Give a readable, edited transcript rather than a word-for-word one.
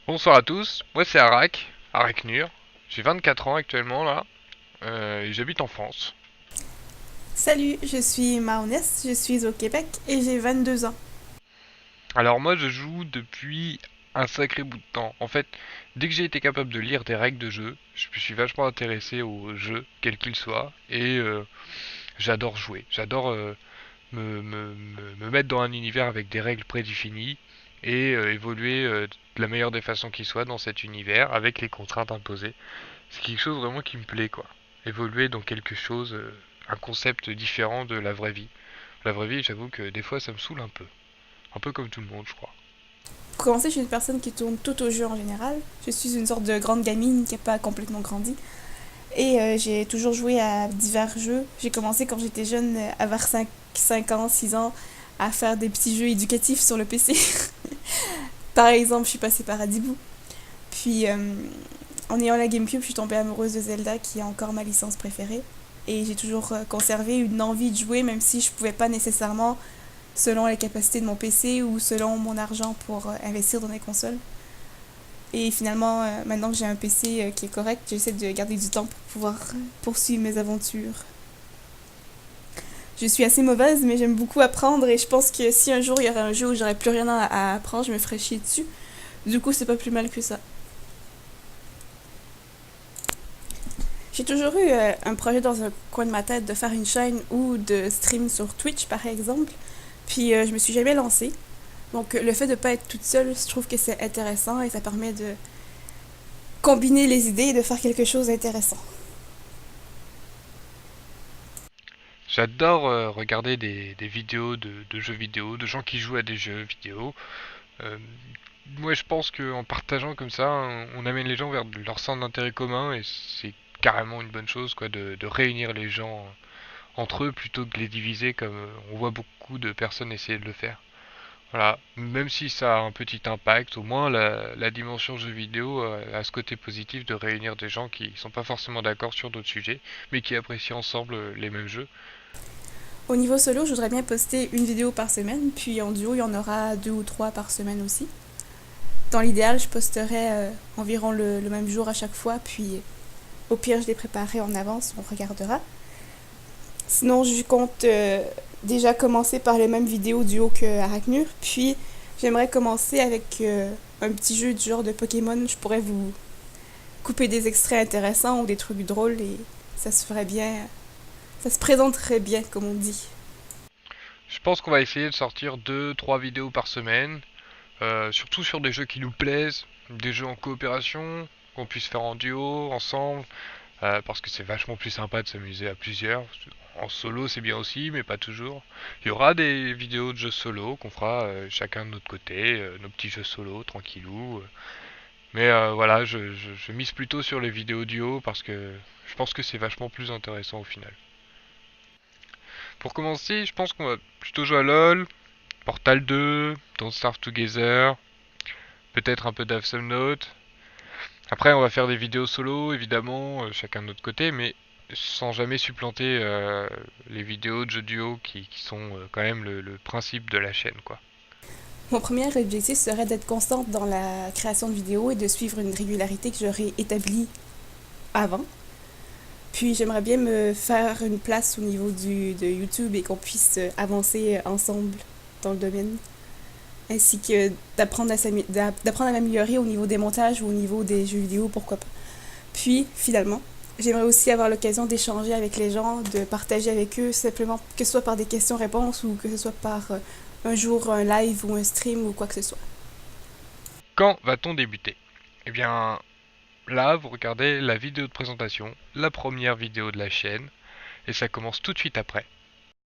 Bonsoir à tous, moi c'est Arak Nur. J'ai 24 ans actuellement là, et j'habite en France. Salut, je suis Maonès, je suis au Québec et j'ai 22 ans. Alors moi je joue depuis un sacré bout de temps. En fait, dès que j'ai été capable de lire des règles de jeu, je me suis vachement intéressé aux jeux, quels qu'ils soient, et j'adore jouer. J'adore me mettre dans un univers avec des règles prédéfinies et évoluer de la meilleure des façons qui soit dans cet univers avec les contraintes imposées. C'est quelque chose vraiment qui me plaît, quoi. Évoluer dans quelque chose, un concept différent de la vraie vie. La vraie vie, j'avoue que des fois, ça me saoule un peu. Un peu comme tout le monde, je crois. Pour commencer, je suis une personne qui tourne tout au jeu en général. Je suis une sorte de grande gamine qui n'a pas complètement grandi. Et j'ai toujours joué à divers jeux. J'ai commencé quand j'étais jeune, à vers 5 ans, 6 ans, à faire des petits jeux éducatifs sur le PC. Par exemple, je suis passée par Adibou. Puis, en ayant la GameCube, je suis tombée amoureuse de Zelda, qui est encore ma licence préférée. Et j'ai toujours conservé une envie de jouer, même si je ne pouvais pas nécessairement selon les capacités de mon PC ou selon mon argent pour investir dans des consoles. Et finalement, maintenant que j'ai un PC qui est correct, j'essaie de garder du temps pour pouvoir poursuivre mes aventures. Je suis assez mauvaise, mais j'aime beaucoup apprendre et je pense que si un jour il y aurait un jeu où j'aurais plus rien à apprendre, je me ferais chier dessus. Du coup, c'est pas plus mal que ça. J'ai toujours eu un projet dans un coin de ma tête de faire une chaîne ou de stream sur Twitch par exemple. Puis je me suis jamais lancée. Donc le fait de ne pas être toute seule, je trouve que c'est intéressant et ça permet de combiner les idées et de faire quelque chose d'intéressant. J'adore regarder des vidéos de jeux vidéo, de gens qui jouent à des jeux vidéo. Euh, Moi, je pense qu'en partageant comme ça, on amène les gens vers leur centre d'intérêt commun et c'est carrément une bonne chose, quoi, de réunir les gens entre eux plutôt que de les diviser comme on voit beaucoup de personnes essayer de le faire. Voilà, même si ça a un petit impact, au moins la dimension jeu vidéo a ce côté positif de réunir des gens qui sont pas forcément d'accord sur d'autres sujets, mais qui apprécient ensemble les mêmes jeux. Au niveau solo, je voudrais bien poster une vidéo par semaine, puis en duo, il y en aura deux ou trois par semaine aussi. Dans l'idéal, je posterai environ le même jour à chaque fois, puis au pire, je les préparerai en avance, on regardera. Sinon, je compte déjà commencer par les mêmes vidéos duo que Arachnur, puis j'aimerais commencer avec un petit jeu du genre de Pokémon. Je pourrais vous couper des extraits intéressants ou des trucs drôles et ça se ferait bien, ça se présenterait bien, comme on dit. Je pense qu'on va essayer de sortir deux, trois vidéos par semaine, surtout sur des jeux qui nous plaisent, des jeux en coopération, qu'on puisse faire en duo, ensemble, parce que c'est vachement plus sympa de s'amuser à plusieurs. En solo, c'est bien aussi, mais pas toujours. Il y aura des vidéos de jeux solo qu'on fera chacun de notre côté, nos petits jeux solo, tranquillou. Mais voilà, je mise plutôt sur les vidéos duo parce que je pense que c'est vachement plus intéressant au final. Pour commencer, je pense qu'on va plutôt jouer à LoL, Portal 2, Don't Starve Together, peut-être un peu d'Awesome Note. Après, on va faire des vidéos solo, évidemment, chacun de notre côté, mais sans jamais supplanter les vidéos de jeux duo qui sont quand même le principe de la chaîne, quoi. Mon premier objectif serait d'être constante dans la création de vidéos et de suivre une régularité que j'aurais établie avant. Puis j'aimerais bien me faire une place au niveau de YouTube et qu'on puisse avancer ensemble dans le domaine. Ainsi que d'apprendre à m'améliorer au niveau des montages ou au niveau des jeux vidéo, pourquoi pas. Puis, finalement, j'aimerais aussi avoir l'occasion d'échanger avec les gens, de partager avec eux, simplement que ce soit par des questions-réponses ou que ce soit par un jour un live ou un stream ou quoi que ce soit. Quand va-t-on débuter? Eh bien, là, vous regardez la vidéo de présentation, la première vidéo de la chaîne, et ça commence tout de suite après.